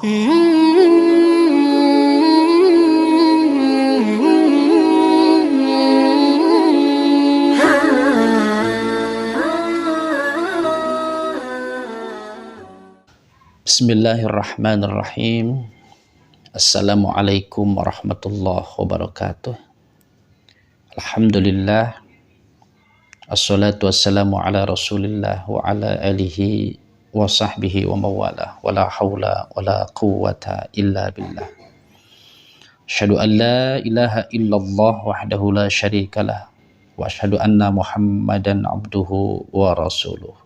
Bismillahirrahmanirrahim. Assalamualaikum warahmatullahi wabarakatuh. Alhamdulillah. Assalatu wassalamu ala rasulillah wa ala alihi wa sahbihi wa mawalah. Wa la hawla wa la quwwata illa billah. Asyhadu an la ilaha illallah wahdahu la syarikalah. Wa asyhadu anna Muhammadan abduhu wa rasuluh.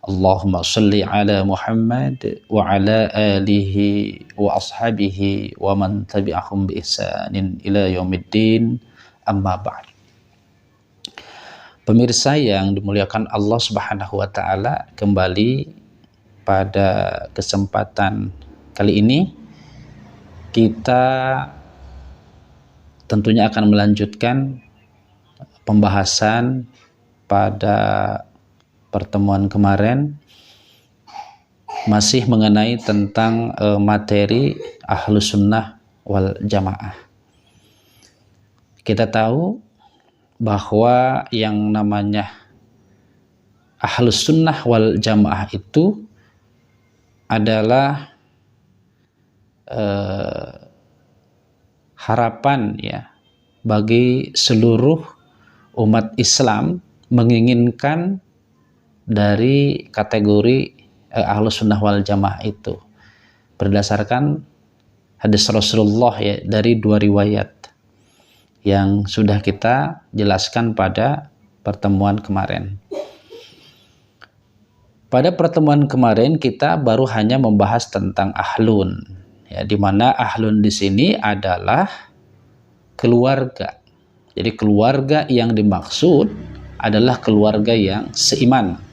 Allahumma salli ala Muhammad wa ala alihi wa ashabihi wa man tabi'ahum bi ihsanin ila yaumiddin, amma ba'd. Pemirsa yang dimuliakan Allah Subhanahu wa taala, kembali pada kesempatan kali ini kita tentunya akan melanjutkan pembahasan pada pertemuan kemarin, masih mengenai tentang materi Ahlus Sunnah wal Jamaah. Kita tahu bahwa yang namanya Ahlus Sunnah wal Jamaah itu adalah harapan ya bagi seluruh umat Islam menginginkan dari kategori Ahlus Sunnah wal Jamaah itu berdasarkan hadis Rasulullah ya, dari dua riwayat yang sudah kita jelaskan pada pertemuan kemarin. Pada pertemuan kemarin kita baru hanya membahas tentang ahlun ya, di mana ahlun di sini adalah keluarga. Jadi keluarga yang dimaksud adalah keluarga yang seiman,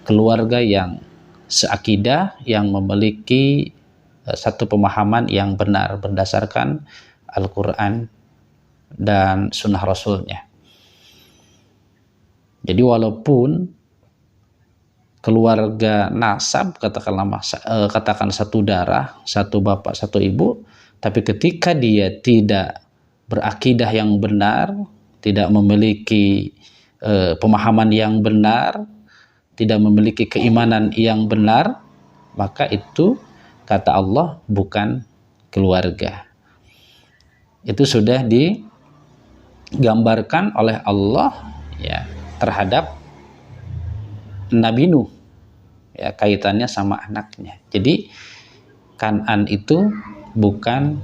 keluarga yang seakidah, yang memiliki satu pemahaman yang benar berdasarkan Al-Quran dan Sunnah Rasulnya. Jadi walaupun keluarga nasab, katakan satu darah, satu bapak, satu ibu, tapi ketika dia tidak berakidah yang benar, tidak memiliki pemahaman yang benar, tidak memiliki keimanan yang benar, maka itu kata Allah bukan keluarga. Itu sudah digambarkan oleh Allah ya terhadap Nabi Nuh ya, kaitannya sama anaknya. Jadi Kan'an itu bukan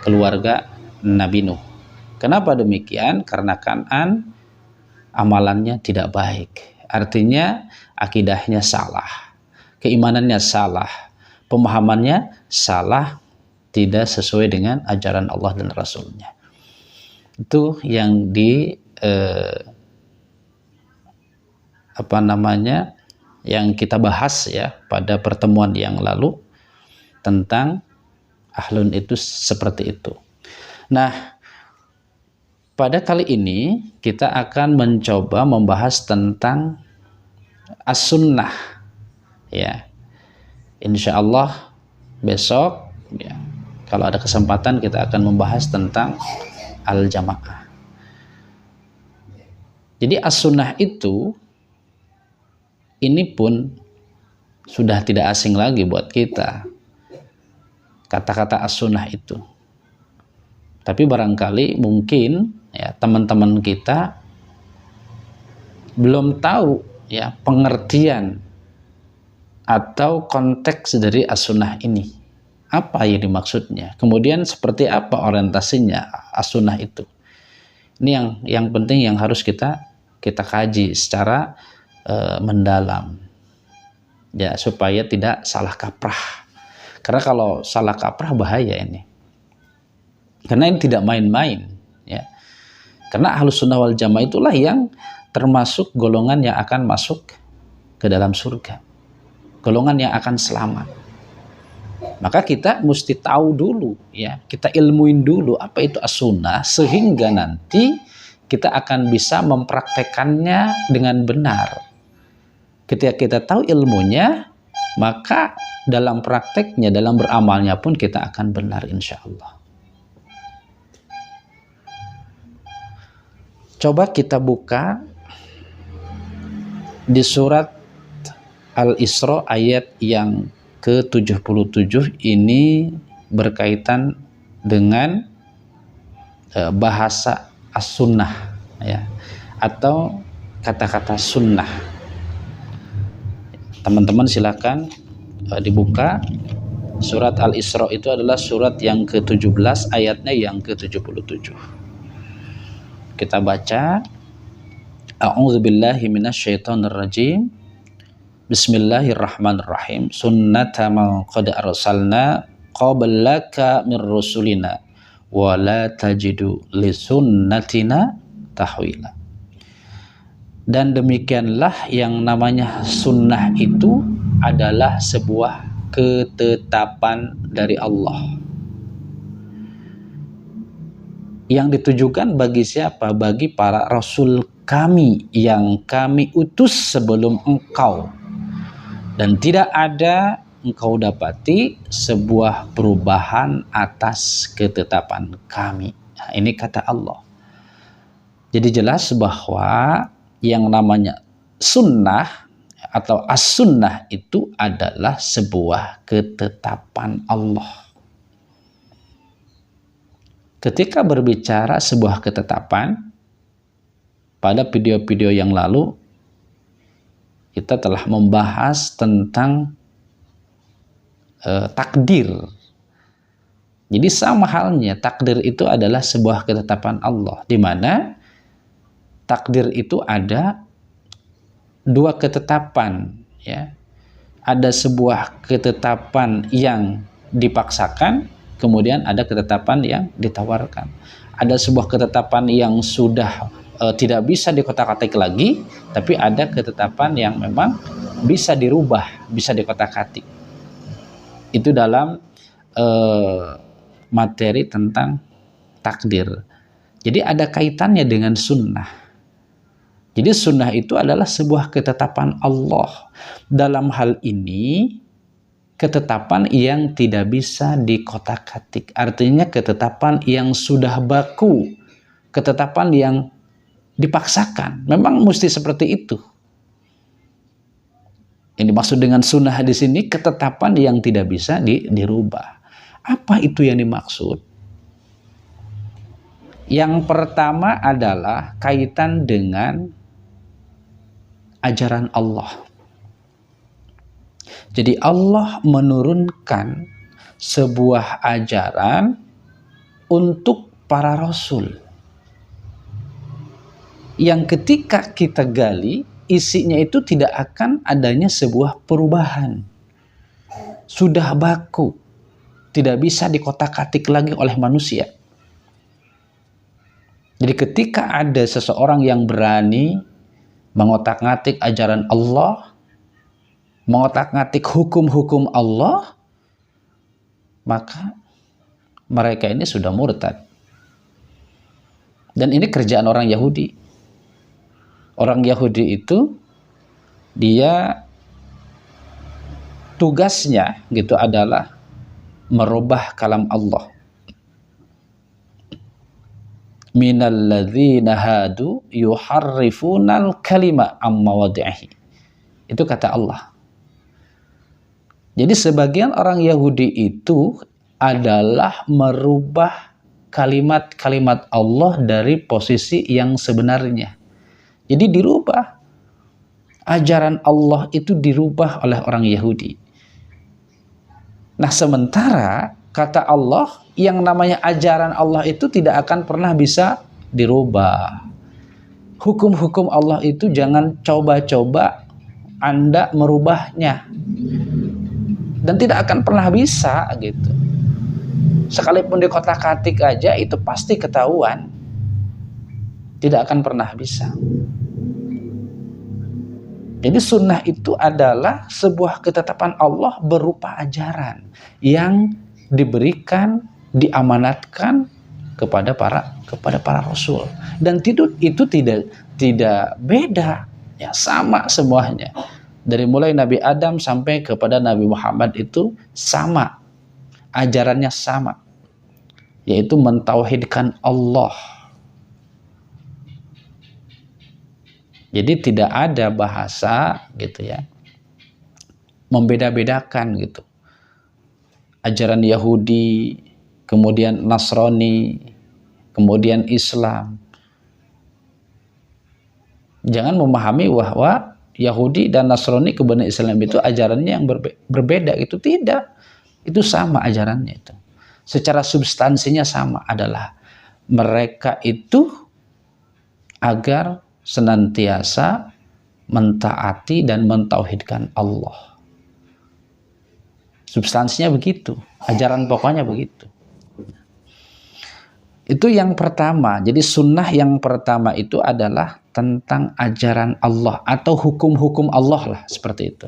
keluarga Nabi Nuh. Kenapa demikian? Karena Kan'an amalannya tidak baik. Artinya akidahnya salah, keimanannya salah, pemahamannya salah, tidak sesuai dengan ajaran Allah dan Rasulnya. Itu yang yang kita bahas ya pada pertemuan yang lalu tentang ahlun itu seperti itu. Nah, pada kali ini kita akan mencoba membahas tentang as-sunnah ya. Insya Allah besok ya, kalau ada kesempatan kita akan membahas tentang al-jamaah. Jadi as-sunnah itu ini pun sudah tidak asing lagi buat kita, kata-kata as-sunnah itu. Tapi barangkali mungkin ya teman-teman kita belum tahu ya pengertian atau konteks dari as-sunnah ini. Apa yang dimaksudnya? Kemudian seperti apa orientasinya as-sunnah itu? Ini yang penting yang harus kita kaji secara mendalam. Ya, supaya tidak salah kaprah. Karena kalau salah kaprah bahaya ini. Karena ini tidak main-main ya. Karena Ahlus Sunnah wal Jamaah itulah yang termasuk golongan yang akan masuk ke dalam surga, golongan yang akan selamat. Maka kita mesti tahu dulu ya, kita ilmuin dulu apa itu as-sunnah, sehingga nanti kita akan bisa mempraktekannya dengan benar. Ketika kita tahu ilmunya, maka dalam prakteknya, dalam beramalnya pun kita akan benar insya Allah. Coba kita buka di surat Al-Isra ayat yang ke-77. Ini berkaitan dengan bahasa as-sunnah, ya, atau kata-kata sunnah. Teman-teman silakan dibuka surat Al-Isra. Itu adalah surat yang ke-17 ayatnya yang ke-77. Kita baca, A'udzubillahi minasyaitonirrajim. Bismillahirrahmanirrahim. Sunnata man qad arsalna qablaka min rusulina wa la tajidu li sunnatina tahwila. Dan demikianlah yang namanya sunnah itu adalah sebuah ketetapan dari Allah yang ditujukan bagi siapa? Bagi para rasul kami yang kami utus sebelum engkau, dan tidak ada engkau dapati sebuah perubahan atas ketetapan kami. Nah, ini kata Allah. Jadi jelas bahwa yang namanya sunnah atau as-sunnah itu adalah sebuah ketetapan Allah. Ketika berbicara sebuah ketetapan, pada video-video yang lalu kita telah membahas tentang takdir. Jadi sama halnya takdir itu adalah sebuah ketetapan Allah, di mana takdir itu ada dua ketetapan, ya. Ada sebuah ketetapan yang dipaksakan, kemudian ada ketetapan yang ditawarkan. Ada sebuah ketetapan yang sudah tidak bisa dikotak-katik lagi, tapi ada ketetapan yang memang bisa dirubah, bisa dikotak-katik. Itu dalam materi tentang takdir. Jadi ada kaitannya dengan sunnah. Jadi sunnah itu adalah sebuah ketetapan Allah. Dalam hal ini ketetapan yang tidak bisa dikotak-katik. Artinya ketetapan yang sudah baku, ketetapan yang dipaksakan. Memang mesti seperti itu. Yang dimaksud dengan sunnah di sini ketetapan yang tidak bisa dirubah. Apa itu yang dimaksud? Yang pertama adalah kaitan dengan ajaran Allah. Jadi Allah menurunkan sebuah ajaran untuk para rasul, yang ketika kita gali, isinya itu tidak akan adanya sebuah perubahan. Sudah baku, tidak bisa dikotak-katik lagi oleh manusia. Jadi ketika ada seseorang yang berani mengotak-ngatik ajaran Allah, mengotak-ngatik hukum-hukum Allah, maka mereka ini sudah murtad. Dan ini kerjaan orang Yahudi. Orang Yahudi itu dia tugasnya gitu adalah merubah kalam Allah. Minal ladzina hadu yuharrifunal kalima amma wad'ihi. Itu kata Allah. Jadi sebagian orang Yahudi itu adalah merubah kalimat-kalimat Allah dari posisi yang sebenarnya. Jadi dirubah. Ajaran Allah itu dirubah oleh orang Yahudi. Nah, sementara kata Allah, yang namanya ajaran Allah itu tidak akan pernah bisa dirubah. Hukum-hukum Allah itu jangan coba-coba Anda merubahnya. Dan tidak akan pernah bisa gitu. Sekalipun dikotak-katik aja itu pasti ketahuan. Tidak akan pernah bisa. Jadi sunnah itu adalah sebuah ketetapan Allah berupa ajaran yang diberikan, diamanatkan kepada para rasul. Dan itu tidak beda, ya sama semuanya. Dari mulai Nabi Adam sampai kepada Nabi Muhammad itu sama, ajarannya sama, yaitu mentauhidkan Allah. Jadi tidak ada bahasa gitu ya, membeda-bedakan gitu. Ajaran Yahudi, kemudian Nasrani, kemudian Islam. Jangan memahami bahwa Yahudi dan Nasrani kemudian Islam itu ajarannya yang berbeda, itu tidak. Itu sama ajarannya itu. Secara substansinya sama, adalah mereka itu agar senantiasa mentaati dan mentauhidkan Allah. Substansinya begitu, ajaran pokoknya begitu. Itu yang pertama. Jadi sunnah yang pertama itu adalah tentang ajaran Allah atau hukum-hukum Allah lah, seperti itu.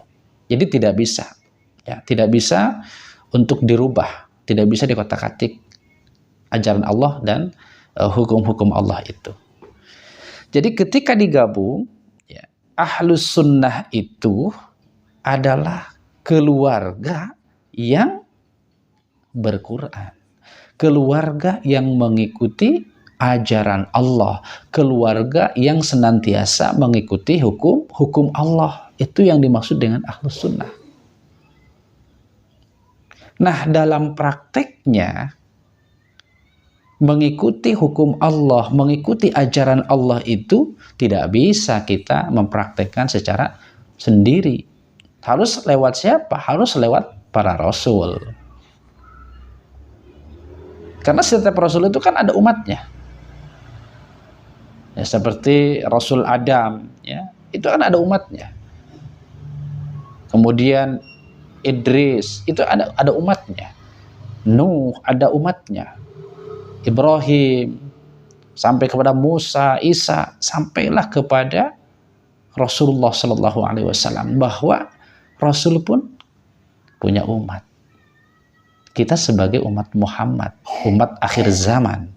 Jadi tidak bisa, ya, tidak bisa untuk dirubah, tidak bisa dikotak-katik ajaran Allah dan hukum-hukum Allah itu. Jadi ketika digabung, ya, ahlus sunnah itu adalah keluarga yang berquran, keluarga yang mengikuti ajaran Allah, keluarga yang senantiasa mengikuti hukum Allah. Itu yang dimaksud dengan ahlus sunnah. Nah, dalam prakteknya mengikuti hukum Allah, mengikuti ajaran Allah itu tidak bisa kita mempraktekkan secara sendiri. Harus lewat siapa? Harus lewat para rasul. Karena setiap rasul itu kan ada umatnya. Ya, seperti Rasul Adam, ya, itu kan ada umatnya. Kemudian Idris, itu ada umatnya. Nuh, ada umatnya. Ibrahim, sampai kepada Musa, Isa, sampailah kepada Rasulullah Shallallahu Alaihi Wasallam, bahwa Rasul pun punya umat. Kita sebagai umat Muhammad, umat akhir zaman,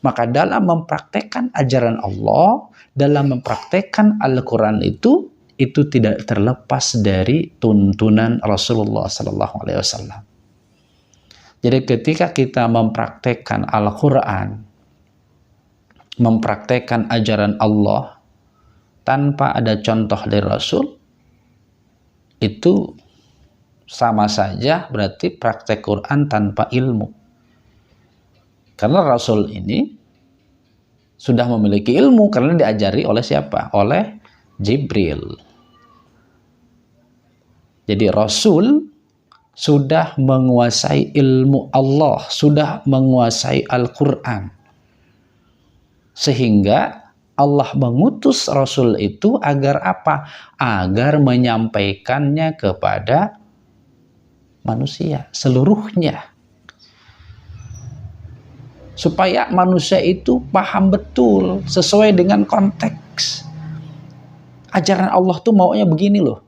maka dalam mempraktekkan ajaran Allah, dalam mempraktekkan Al-Quran itu tidak terlepas dari tuntunan Rasulullah Shallallahu Alaihi Wasallam. Jadi ketika kita mempraktekkan Al-Quran, mempraktekkan ajaran Allah tanpa ada contoh dari Rasul, itu sama saja berarti praktek Quran tanpa ilmu. Karena Rasul ini sudah memiliki ilmu karena diajari oleh siapa? Oleh Jibril. Jadi Rasul sudah menguasai ilmu Allah, sudah menguasai Al-Quran. Sehingga Allah mengutus Rasul itu agar apa? Agar menyampaikannya kepada manusia seluruhnya. Supaya manusia itu paham betul sesuai dengan konteks. Ajaran Allah tuh maunya begini loh.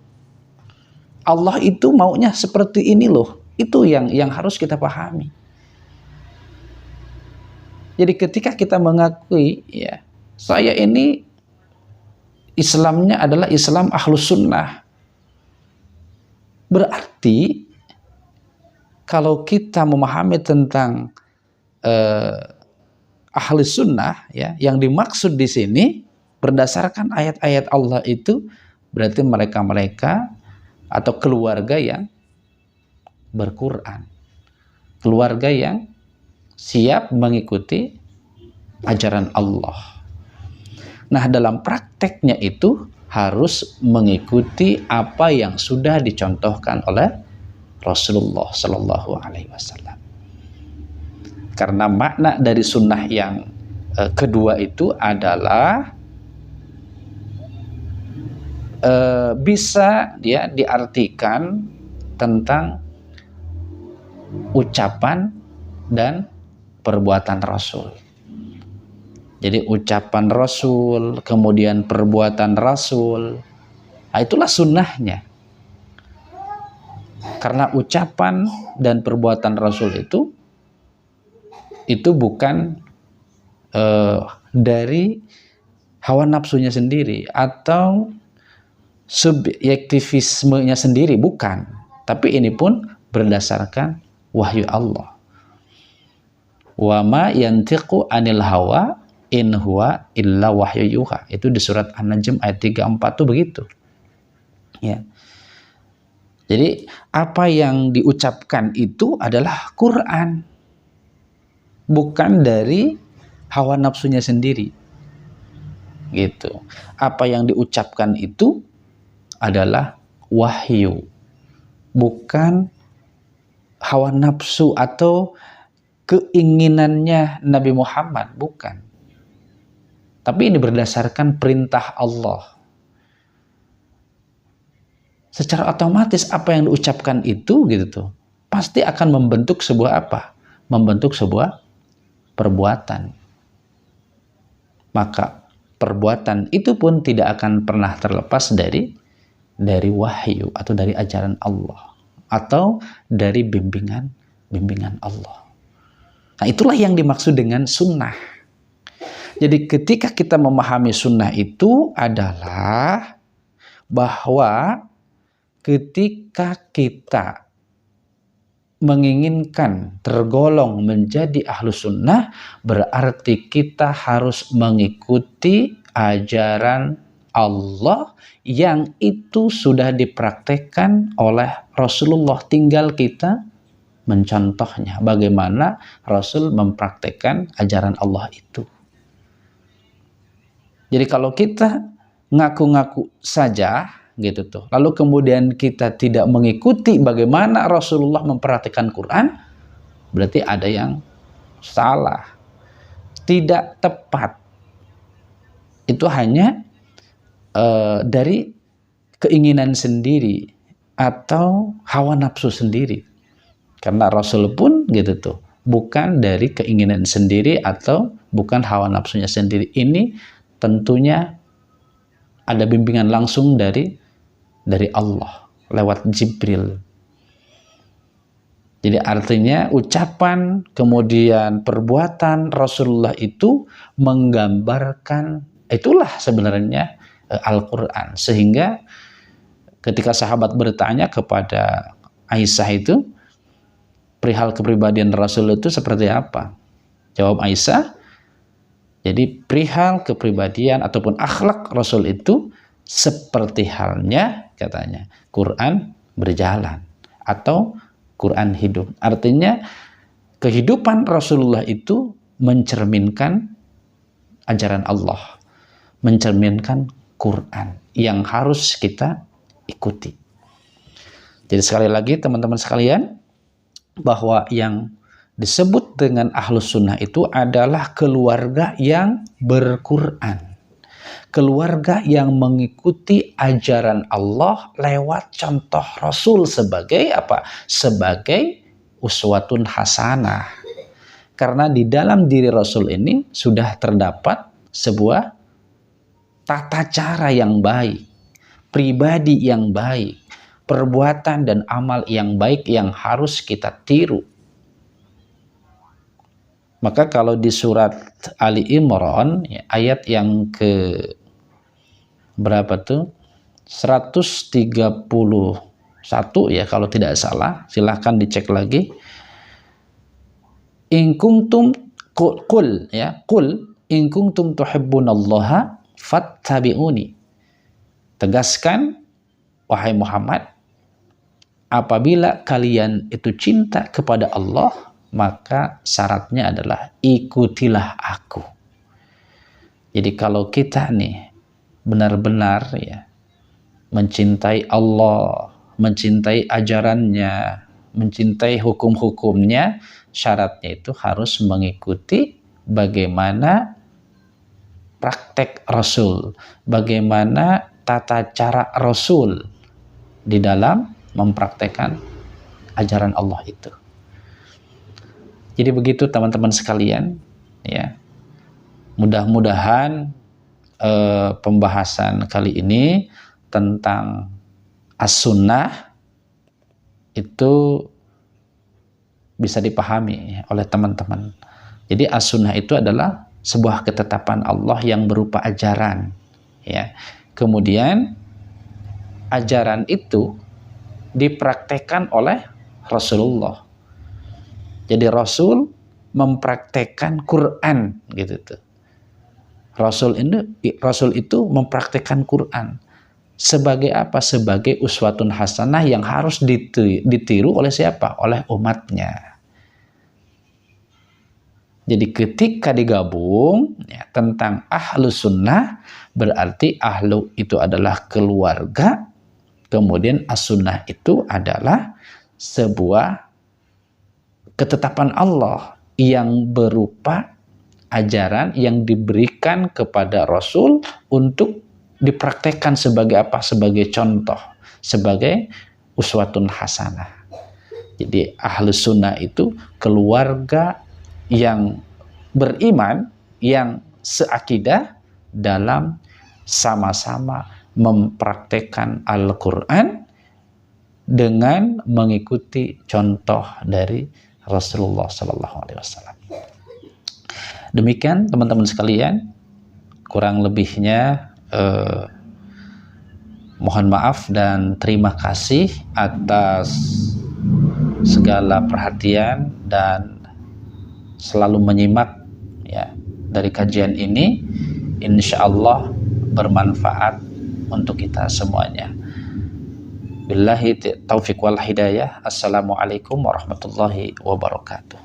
Allah itu maunya seperti ini loh. Itu yang harus kita pahami. Jadi ketika kita mengakui, ya, saya ini Islamnya adalah Islam ahlus sunnah, berarti kalau kita memahami tentang ahli sunnah, ya, yang dimaksud di sini berdasarkan ayat-ayat Allah itu berarti mereka-mereka atau keluarga yang berquran, keluarga yang siap mengikuti ajaran Allah. Nah, dalam prakteknya itu harus mengikuti apa yang sudah dicontohkan oleh Rasulullah Shallallahu Alaihi Wasallam. Karena makna dari sunnah yang kedua itu adalah bisa ya diartikan tentang ucapan dan perbuatan Rasul. Jadi ucapan Rasul, kemudian perbuatan Rasul, nah itulah sunnahnya. Karena ucapan dan perbuatan Rasul itu bukan dari hawa nafsunya sendiri atau subjektivismenya sendiri, bukan. Tapi ini pun berdasarkan wahyu Allah. Wa ma yantiqu anil hawa in huwa illa wahyu yuha. Itu di surat An-Najm ayat 34 tuh begitu. Ya. Jadi apa yang diucapkan itu adalah Quran, bukan dari hawa nafsunya sendiri. Gitu. Apa yang diucapkan itu adalah wahyu, bukan hawa nafsu atau keinginannya Nabi Muhammad, bukan. Tapi ini berdasarkan perintah Allah. Secara otomatis apa yang diucapkan itu gitu tuh pasti akan membentuk sebuah apa? Membentuk sebuah perbuatan. Maka perbuatan itu pun tidak akan pernah terlepas dari wahyu atau dari ajaran Allah atau dari bimbingan Allah. Nah, itulah yang dimaksud dengan sunnah. Jadi ketika kita memahami sunnah itu adalah bahwa ketika kita menginginkan tergolong menjadi ahlus sunnah, berarti kita harus mengikuti ajaran Allah yang itu sudah dipraktekkan oleh Rasulullah. Tinggal kita mencontohnya, bagaimana Rasul mempraktekkan ajaran Allah itu. Jadi kalau kita ngaku-ngaku saja gitu tuh, lalu kemudian kita tidak mengikuti bagaimana Rasulullah mempraktikkan Quran, berarti ada yang salah, tidak tepat. Itu hanya dari keinginan sendiri atau hawa nafsu sendiri. Karena Rasul pun gitu tuh, bukan dari keinginan sendiri atau bukan hawa nafsunya sendiri. Ini tentunya ada bimbingan langsung dari Allah lewat Jibril. Jadi artinya ucapan kemudian perbuatan Rasulullah itu menggambarkan, itulah sebenarnya Al-Quran. Sehingga ketika sahabat bertanya kepada Aisyah itu perihal kepribadian Rasul itu seperti apa? Jawab Aisyah, jadi perihal kepribadian ataupun akhlak Rasul itu seperti halnya, katanya, Quran berjalan atau Quran hidup. Artinya kehidupan Rasulullah itu mencerminkan ajaran Allah, mencerminkan Quran yang harus kita ikuti. Jadi sekali lagi teman-teman sekalian, bahwa yang disebut dengan ahlus sunnah itu adalah keluarga yang berquran, keluarga yang mengikuti ajaran Allah lewat contoh Rasul sebagai apa? Sebagai uswatun hasanah. Karena di dalam diri Rasul ini sudah terdapat sebuah tata cara yang baik, pribadi yang baik, perbuatan dan amal yang baik yang harus kita tiru. Maka kalau di surat Ali Imran, ya, ayat yang ke berapa tuh? 131 ya kalau tidak salah, silahkan dicek lagi. In kuntum qul ya, qul in kuntum tuhibbunallaha fattabi'uni. Tegaskan wahai Muhammad, apabila kalian itu cinta kepada Allah, maka syaratnya adalah ikutilah aku. Jadi kalau kita nih benar-benar ya mencintai Allah, mencintai ajarannya, mencintai hukum-hukumnya, syaratnya itu harus mengikuti bagaimana praktek Rasul, bagaimana tata cara Rasul di dalam mempraktekkan ajaran Allah itu. Jadi begitu teman-teman sekalian, ya. Mudah-mudahan pembahasan kali ini tentang as-sunnah itu bisa dipahami oleh teman-teman. Jadi as-sunnah itu adalah sebuah ketetapan Allah yang berupa ajaran, ya. Kemudian ajaran itu dipraktekkan oleh Rasulullah. Jadi Rasul mempraktekkan Quran gitu tuh. Rasul itu mempraktekkan Quran. Sebagai apa? Sebagai uswatun hasanah yang harus ditiru oleh siapa? Oleh umatnya. Jadi ketika digabung ya, tentang ahlu sunnah, berarti ahlu itu adalah keluarga, kemudian as-sunnah itu adalah sebuah ketetapan Allah yang berupa ajaran yang diberikan kepada Rasul untuk dipraktekkan sebagai apa? Sebagai contoh, sebagai uswatun hasanah. Jadi ahlu sunnah itu keluarga yang beriman, yang seakidah dalam sama-sama mempraktekkan Al-Quran dengan mengikuti contoh dari Rasulullah Sallallahu Alaihi Wasallam. Demikian teman-teman sekalian, kurang lebihnya mohon maaf dan terima kasih atas segala perhatian dan selalu menyimak ya dari kajian ini. Insya Allah bermanfaat untuk kita semuanya. Billahi taufiq wal hidayah. Assalamualaikum warahmatullahi wabarakatuh.